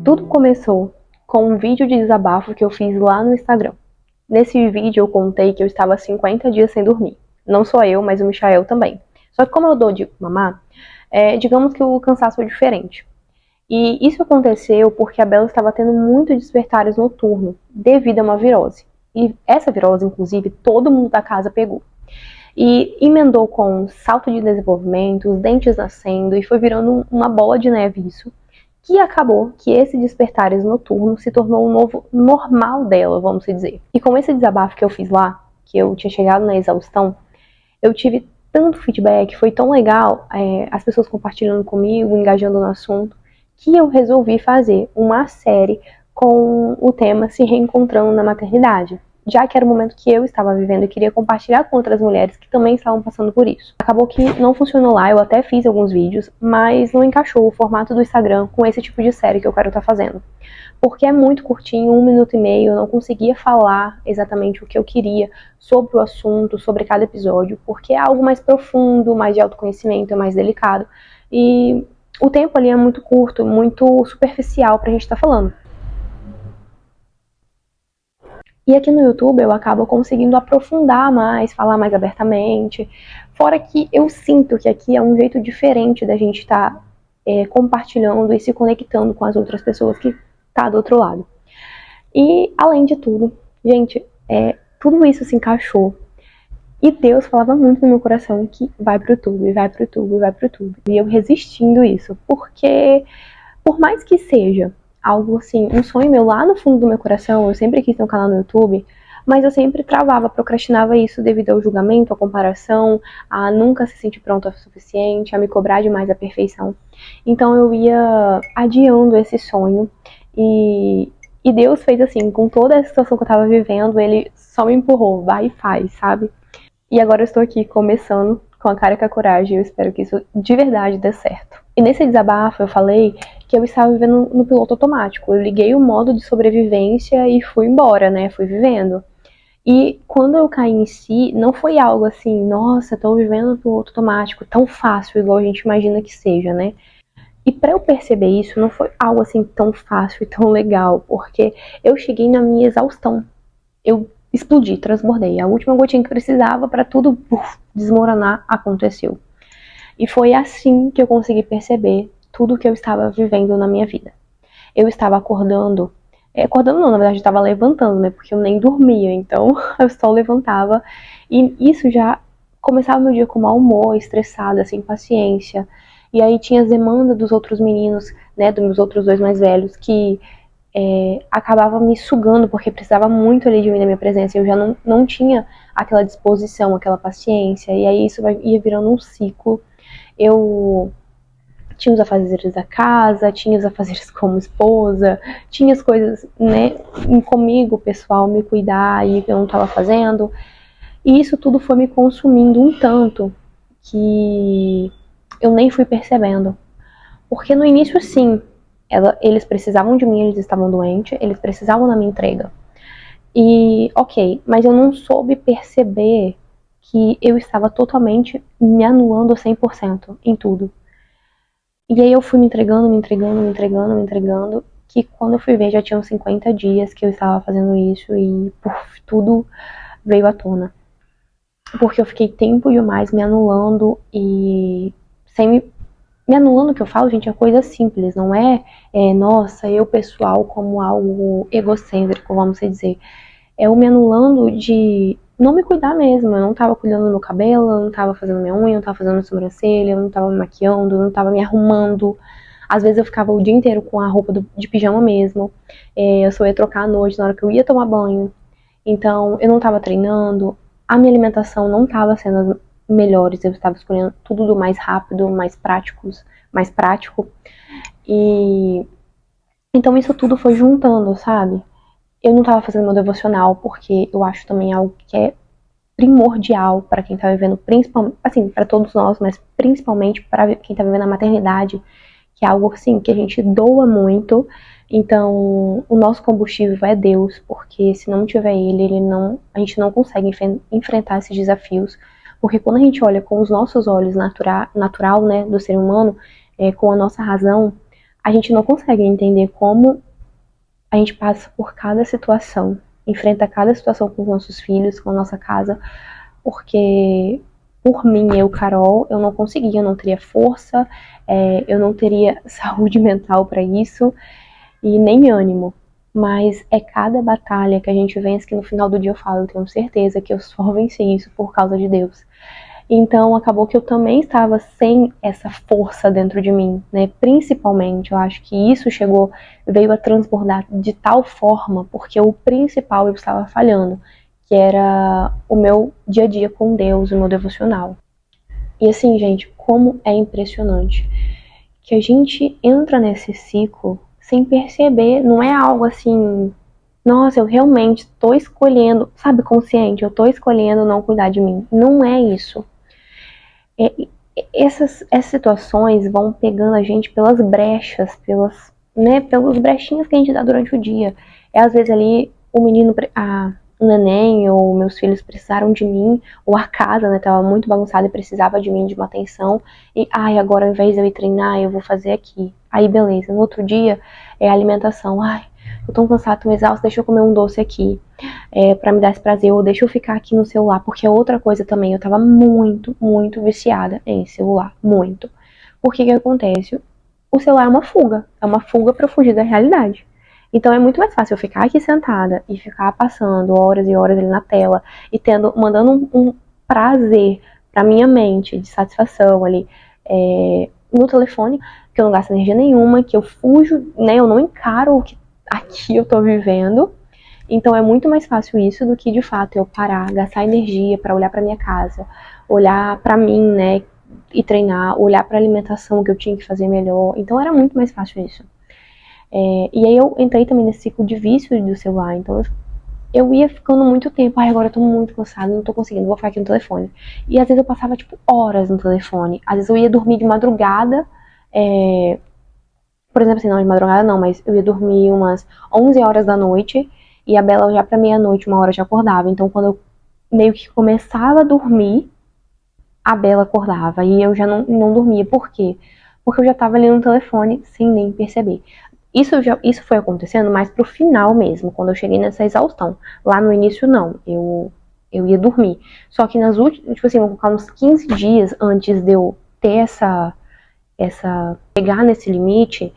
Tudo começou com um vídeo de desabafo que eu fiz lá no Instagram. Nesse vídeo eu contei que eu estava há 50 dias sem dormir. Não só eu, mas o Michael também. Só que como eu dou de mamar, digamos que o cansaço foi diferente. E isso aconteceu porque a Bela estava tendo muitos despertares noturnos devido a uma virose. E essa virose, inclusive, todo mundo da casa pegou. E emendou com salto de desenvolvimento, os dentes nascendo, e foi virando uma bola de neve isso. Que acabou que esse despertares noturno se tornou um novo normal dela, vamos dizer. E com esse desabafo que eu fiz lá, que eu tinha chegado na exaustão, eu tive tanto feedback, foi tão legal, as pessoas compartilhando comigo, engajando no assunto, que eu resolvi fazer uma série com o tema Se Reencontrando na Maternidade, já que era o momento que eu estava vivendo e queria compartilhar com outras mulheres que também estavam passando por isso. Acabou que não funcionou lá, eu até fiz alguns vídeos, mas não encaixou o formato do Instagram com esse tipo de série que eu quero estar fazendo. Porque é muito curtinho, 1 minuto e meio, eu não conseguia falar exatamente o que eu queria sobre o assunto, sobre cada episódio, porque é algo mais profundo, mais de autoconhecimento, é mais delicado. E o tempo ali é muito curto, muito superficial pra gente estar falando. E aqui no YouTube eu acabo conseguindo aprofundar mais, falar mais abertamente. Fora que eu sinto que aqui é um jeito diferente da gente estar compartilhando e se conectando com as outras pessoas que tá do outro lado. E além de tudo, gente, tudo isso se encaixou. E Deus falava muito no meu coração que vai pro YouTube, vai pro YouTube, vai pro YouTube. E eu resistindo isso, porque por mais que seja algo assim, um sonho meu lá no fundo do meu coração, eu sempre quis ter um canal no YouTube, mas eu sempre travava, procrastinava isso devido ao julgamento, à comparação, a nunca se sentir pronta o suficiente, a me cobrar demais a perfeição. Então eu ia adiando esse sonho e Deus fez assim, com toda essa situação que eu tava vivendo, ele só me empurrou, vai e faz, sabe? E agora eu estou aqui começando com a cara e com a coragem, eu espero que isso de verdade dê certo. E nesse desabafo eu falei que eu estava vivendo no piloto automático. Eu liguei o modo de sobrevivência e fui embora, né? Fui vivendo. E quando eu caí em si, não foi algo assim, nossa, tô vivendo no piloto automático, tão fácil, igual a gente imagina que seja, né? E para eu perceber isso, não foi algo assim tão fácil e tão legal, porque eu cheguei na minha exaustão. Eu explodi, transbordei. A última gotinha que precisava para tudo desmoronar aconteceu. E foi assim que eu consegui perceber tudo que eu estava vivendo na minha vida. Eu estava acordando, acordando não, na verdade eu estava levantando, né, porque eu nem dormia, então eu só levantava e isso já começava meu dia com mau humor, estressada, sem paciência. E aí tinha as demandas dos outros meninos, né, dos meus outros 2 mais velhos, que acabava me sugando, porque precisava muito ali de mim na minha presença, eu já não tinha aquela disposição, aquela paciência, e aí isso ia virando um ciclo. Eu tinha os afazeres da casa, tinha os afazeres como esposa, tinha as coisas, né, comigo, pessoal, me cuidar e eu não estava fazendo. E isso tudo foi me consumindo um tanto que eu nem fui percebendo. Porque no início, sim, eles precisavam de mim, eles estavam doentes, eles precisavam da minha entrega. E, ok, mas eu não soube perceber que eu estava totalmente me anulando 100% em tudo. E aí eu fui me entregando, me entregando, me entregando, me entregando, que quando eu fui ver já tinham 50 dias que eu estava fazendo isso e tudo veio à tona. Porque eu fiquei tempo demais me anulando e sem me anulando, que eu falo, gente, é coisa simples, não nossa, eu pessoal como algo egocêntrico, vamos dizer. É o me anulando de não me cuidar mesmo. Eu não tava cuidando do meu cabelo, eu não tava fazendo minha unha, eu não tava fazendo minha sobrancelha, eu não tava me maquiando, eu não tava me arrumando. Às vezes eu ficava o dia inteiro com a roupa de pijama mesmo. Eu só ia trocar à noite, na hora que eu ia tomar banho. Então, eu não tava treinando. A minha alimentação não tava sendo as melhores. Eu estava escolhendo tudo do mais rápido, mais prático. E então isso tudo foi juntando, sabe? Eu não tava fazendo meu devocional, porque eu acho também algo que é primordial para quem tá vivendo, principalmente, assim, para todos nós, mas principalmente para quem tá vivendo a maternidade, que é algo assim que a gente doa muito. Então, o nosso combustível é Deus, porque se não tiver ele a gente não consegue enfrentar esses desafios. Porque quando a gente olha com os nossos olhos natural, né, do ser humano, com a nossa razão, a gente não consegue entender como a gente passa por cada situação, enfrenta cada situação com os nossos filhos, com a nossa casa, porque por mim, eu, Carol, eu não conseguia, eu não teria força, eu não teria saúde mental para isso e nem ânimo. Mas é cada batalha que a gente vence que no final do dia eu falo, eu tenho certeza que eu só venci isso por causa de Deus. Então acabou que eu também estava sem essa força dentro de mim, né? Principalmente, eu acho que isso veio a transbordar de tal forma, porque o principal eu estava falhando, que era o meu dia a dia com Deus, o meu devocional. E assim, gente, como é impressionante que a gente entra nesse ciclo sem perceber, não é algo assim, nossa, eu realmente estou escolhendo, sabe, consciente, eu estou escolhendo não cuidar de mim. Não é isso. É, essas situações vão pegando a gente pelas brechas, pelos brechinhos que a gente dá durante o dia. Às vezes ali o neném ou meus filhos precisaram de mim, ou a casa, né, tava muito bagunçada e precisava de mim, de uma atenção, e agora ao invés de eu ir treinar, eu vou fazer aqui. Aí beleza, no outro dia é alimentação, eu tô cansada, tô exausta, deixa eu comer um doce aqui para me dar esse prazer, ou deixa eu ficar aqui no celular, porque é outra coisa também, eu tava muito, muito viciada em celular, muito. Porque que acontece? O celular é uma fuga para fugir da realidade. Então é muito mais fácil eu ficar aqui sentada e ficar passando horas e horas ali na tela e mandando um prazer para minha mente de satisfação ali no telefone, que eu não gasto energia nenhuma, que eu fujo, né? Eu não encaro o que aqui eu tô vivendo. Então é muito mais fácil isso do que de fato eu parar, gastar energia para olhar para minha casa, olhar para mim, né, e treinar, olhar para alimentação que eu tinha que fazer melhor. Então era muito mais fácil isso. E aí eu entrei também nesse ciclo de vício do celular. Então eu ia ficando muito tempo, agora eu tô muito cansada, não tô conseguindo, vou ficar aqui no telefone. E às vezes eu passava tipo horas no telefone. Às vezes eu ia dormir de madrugada, por exemplo, assim, não de madrugada não, mas eu ia dormir umas 11 horas da noite e a Bela já pra meia-noite, uma hora já acordava. Então quando eu meio que começava a dormir, a Bela acordava e eu já não dormia. Por quê? Porque eu já tava ali no telefone sem nem perceber. Isso foi acontecendo mais pro final mesmo, quando eu cheguei nessa exaustão. Lá no início não, eu ia dormir. Só que nas últimas, tipo assim, vou colocar uns 15 dias antes de eu ter chegar nesse limite,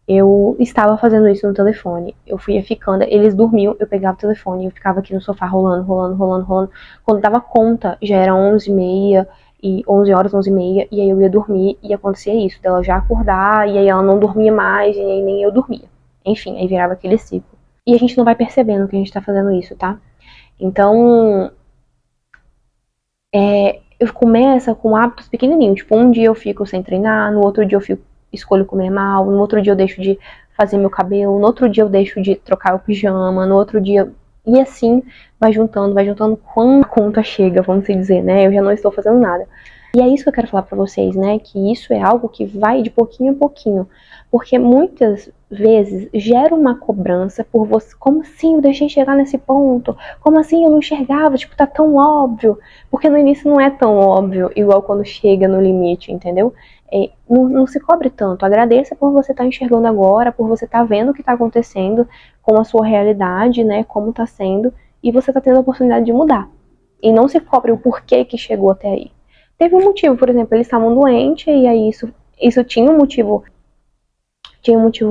eu estava fazendo isso no telefone. Eu fui ficando, eles dormiam, eu pegava o telefone, eu ficava aqui no sofá rolando, rolando, rolando, rolando. Quando dava conta, já era 11h30, e 11 horas, 11h30, e aí eu ia dormir e acontecia isso, dela já acordar, e aí ela não dormia mais, e aí nem eu dormia. Enfim, aí virava aquele ciclo. E a gente não vai percebendo que a gente tá fazendo isso, tá? Então, eu começo com hábitos pequenininhos. Tipo, um dia eu fico sem treinar, no outro dia escolho comer mal, no outro dia eu deixo de fazer meu cabelo, no outro dia eu deixo de trocar o pijama, no outro dia. E assim vai juntando quando a conta chega, vamos dizer, né? Eu já não estou fazendo nada. E é isso que eu quero falar pra vocês, né? Que isso é algo que vai de pouquinho em pouquinho. Porque muitas vezes gera uma cobrança por você. Como assim eu deixei chegar nesse ponto? Como assim eu não enxergava? Tipo, tá tão óbvio. Porque no início não é tão óbvio, igual quando chega no limite, entendeu? Não se cobre tanto. Agradeça por você estar enxergando agora, por você estar vendo o que está acontecendo com a sua realidade, né? Como está sendo, e você está tendo a oportunidade de mudar. E não se cobre o porquê que chegou até aí. Teve um motivo, por exemplo, eles estavam doentes, e aí isso tinha um motivo,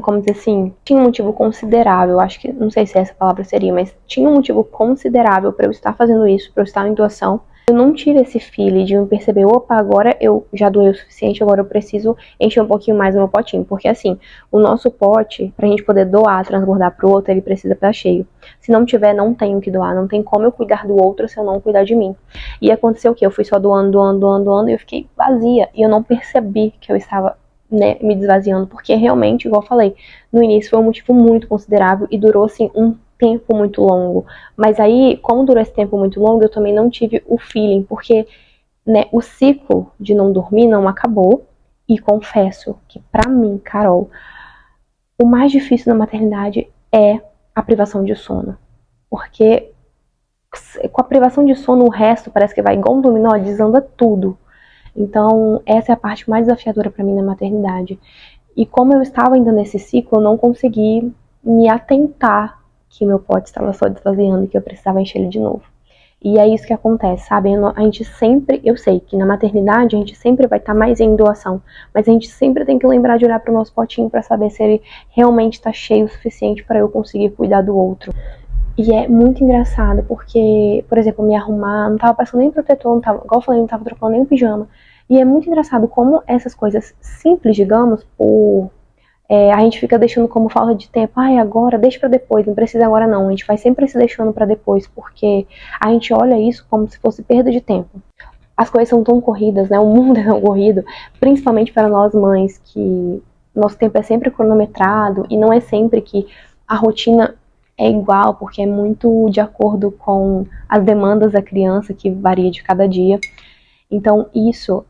como dizer assim, tinha um motivo considerável, acho que, não sei se essa palavra seria, mas tinha um motivo considerável para eu estar fazendo isso, para eu estar em doação. Eu não tive esse feeling de me perceber, opa, agora eu já doei o suficiente, agora eu preciso encher um pouquinho mais o meu potinho. Porque assim, o nosso pote, pra gente poder doar, transbordar pro outro, ele precisa estar cheio. Se não tiver, não tenho que doar, não tem como eu cuidar do outro se eu não cuidar de mim. E aconteceu o quê? Eu fui só doando, doando, doando, doando, e eu fiquei vazia. E eu não percebi que eu estava, né, me desvaziando, porque realmente, igual eu falei, no início foi um motivo muito considerável e durou assim um tempo muito longo. Mas aí, como durou esse tempo muito longo, eu também não tive o feeling, porque, né, o ciclo de não dormir não acabou. E confesso que pra mim, Carol, o mais difícil na maternidade é a privação de sono. Porque com a privação de sono, o resto parece que vai igual um dominó, desanda tudo. Então, essa é a parte mais desafiadora para mim na maternidade. E como eu estava ainda nesse ciclo, eu não consegui me atentar que meu pote estava só desvaziando e que eu precisava encher ele de novo. E é isso que acontece, sabe? A gente sempre, eu sei que na maternidade a gente sempre vai estar mais em doação, mas a gente sempre tem que lembrar de olhar para o nosso potinho para saber se ele realmente está cheio o suficiente para eu conseguir cuidar do outro. E é muito engraçado, porque, por exemplo, me arrumar, não tava passando nem protetor, não tava, igual eu falei, não tava trocando nem o pijama. E é muito engraçado como essas coisas simples, digamos, a gente fica deixando como falta de tempo. Ai, agora, deixa pra depois, não precisa agora não. A gente vai sempre se deixando pra depois, porque a gente olha isso como se fosse perda de tempo. As coisas são tão corridas, né? O mundo é tão corrido, principalmente para nós mães, que nosso tempo é sempre cronometrado e não é sempre que a rotina é igual, porque é muito de acordo com as demandas da criança, que varia de cada dia. Então, isso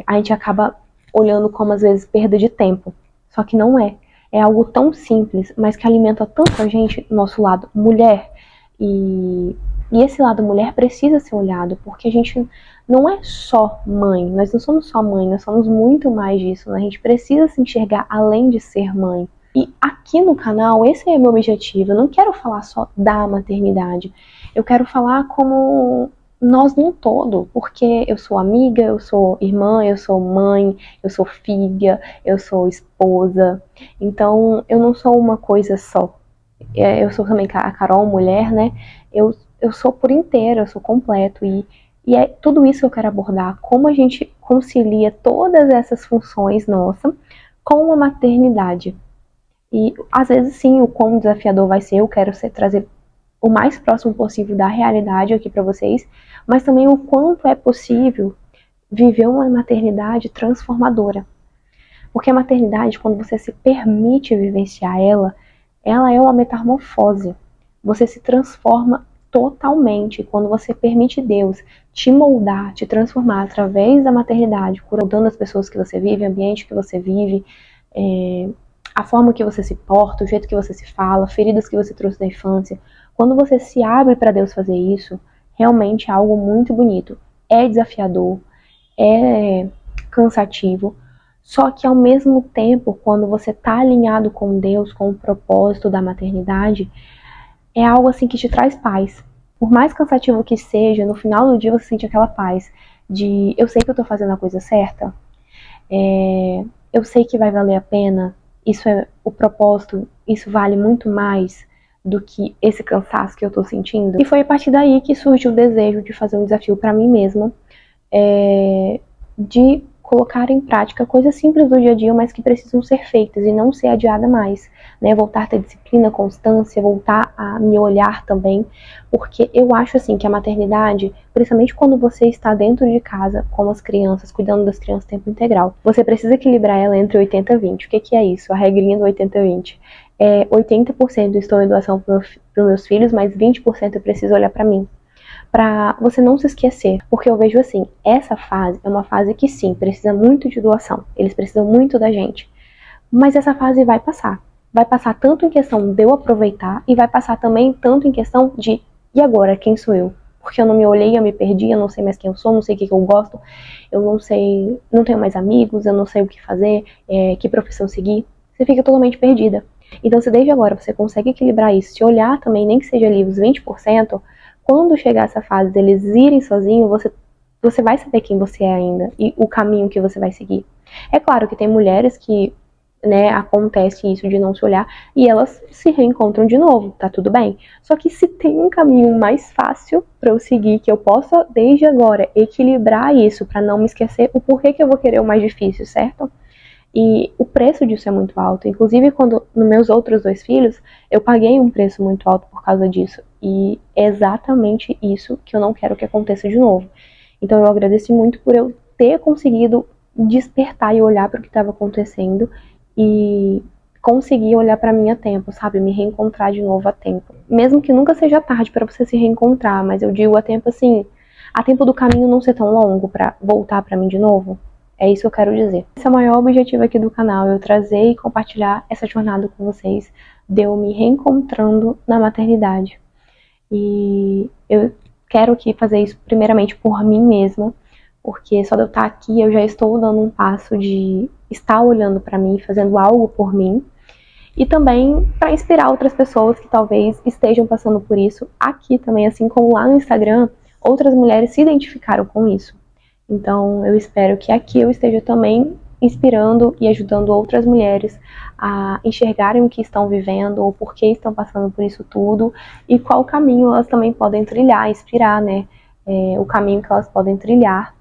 a gente acaba olhando como, às vezes, perda de tempo. Só que não é. É algo tão simples, mas que alimenta tanto a gente, nosso lado mulher. E esse lado mulher precisa ser olhado, porque a gente não é só mãe, nós não somos só mãe, nós somos muito mais disso, né? A gente precisa se enxergar além de ser mãe. E aqui no canal, esse é meu objetivo. Eu não quero falar só da maternidade. Eu quero falar como nós num todo, porque eu sou amiga, eu sou irmã, eu sou mãe, eu sou filha, eu sou esposa. Então, eu não sou uma coisa só. Eu sou também a Carol, mulher, né? Eu sou por inteiro, eu sou completo. E é tudo isso que eu quero abordar. Como a gente concilia todas essas funções nossas com a maternidade. E às vezes sim, o quão desafiador vai ser, eu quero trazer o mais próximo possível da realidade aqui para vocês, mas também o quanto é possível viver uma maternidade transformadora. Porque a maternidade, quando você se permite vivenciar ela é uma metamorfose. Você se transforma totalmente quando você permite Deus te moldar, te transformar através da maternidade, mudando as pessoas que você vive, o ambiente que você vive, a forma que você se porta, o jeito que você se fala, feridas que você trouxe da infância. Quando você se abre para Deus fazer isso, realmente é algo muito bonito. É desafiador, é cansativo, só que ao mesmo tempo, quando você está alinhado com Deus, com o propósito da maternidade, é algo assim que te traz paz. Por mais cansativo que seja, no final do dia você sente aquela paz de eu sei que eu estou fazendo a coisa certa, eu sei que vai valer a pena, isso é o propósito, isso vale muito mais do que esse cansaço que eu estou sentindo. E foi a partir daí que surgiu o desejo de fazer um desafio para mim mesma, de colocar em prática coisas simples do dia a dia, mas que precisam ser feitas e não ser adiada mais, né? Voltar a ter disciplina, constância, voltar a me olhar também, porque eu acho assim que a maternidade, principalmente quando você está dentro de casa com as crianças, cuidando das crianças tempo integral, você precisa equilibrar ela entre 80 e 20. O que é isso? A regrinha do 80 e 20. 80% estou em doação para os meus filhos, mas 20% eu preciso olhar para mim, para você não se esquecer, porque eu vejo assim, essa fase é uma fase que sim, precisa muito de doação, eles precisam muito da gente, mas essa fase vai passar tanto em questão de eu aproveitar e vai passar também tanto em questão de e agora, quem sou eu? Porque eu não me olhei, eu me perdi, eu não sei mais quem eu sou, não sei o que eu gosto, eu não sei, não tenho mais amigos, eu não sei o que fazer, que profissão seguir, você fica totalmente perdida. Então, se desde agora você consegue equilibrar isso, se olhar também, nem que seja ali os 20%, quando chegar essa fase deles irem sozinhos, você vai saber quem você é ainda e o caminho que você vai seguir. É claro que tem mulheres que, né, acontece isso de não se olhar e elas se reencontram de novo, tá tudo bem. Só que se tem um caminho mais fácil para eu seguir, que eu possa desde agora equilibrar isso para não me esquecer, o porquê que eu vou querer o mais difícil, certo? E o preço disso é muito alto. Inclusive, quando nos meus outros 2 filhos, eu paguei um preço muito alto por causa disso. E é exatamente isso que eu não quero que aconteça de novo. Então, eu agradeço muito por eu ter conseguido despertar e olhar para o que estava acontecendo e conseguir olhar para mim a tempo, sabe? Me reencontrar de novo a tempo. Mesmo que nunca seja tarde para você se reencontrar, mas eu digo a tempo assim, a tempo do caminho não ser tão longo para voltar para mim de novo. É isso que eu quero dizer. Esse é o maior objetivo aqui do canal, eu trazer e compartilhar essa jornada com vocês, de eu me reencontrando na maternidade. E eu quero aqui fazer isso primeiramente por mim mesma, porque só de eu estar aqui eu já estou dando um passo de estar olhando para mim, fazendo algo por mim, e também para inspirar outras pessoas que talvez estejam passando por isso aqui também, assim como lá no Instagram, outras mulheres se identificaram com isso. Então eu espero que aqui eu esteja também inspirando e ajudando outras mulheres a enxergarem o que estão vivendo ou por que estão passando por isso tudo e qual caminho elas também podem trilhar, inspirar, né? O caminho que elas podem trilhar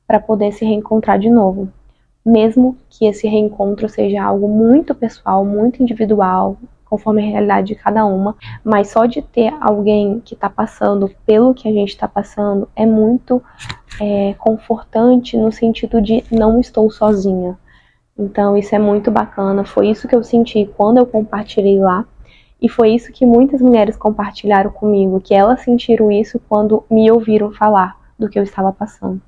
para poder se reencontrar de novo. Mesmo que esse reencontro seja algo muito pessoal, muito individual, conforme a realidade de cada uma, mas só de ter alguém que está passando pelo que a gente está passando é muito confortante no sentido de não estou sozinha. Então isso é muito bacana, foi isso que eu senti quando eu compartilhei lá, e foi isso que muitas mulheres compartilharam comigo, que elas sentiram isso quando me ouviram falar do que eu estava passando.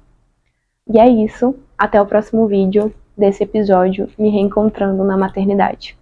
E é isso, até o próximo vídeo desse episódio, me reencontrando na maternidade.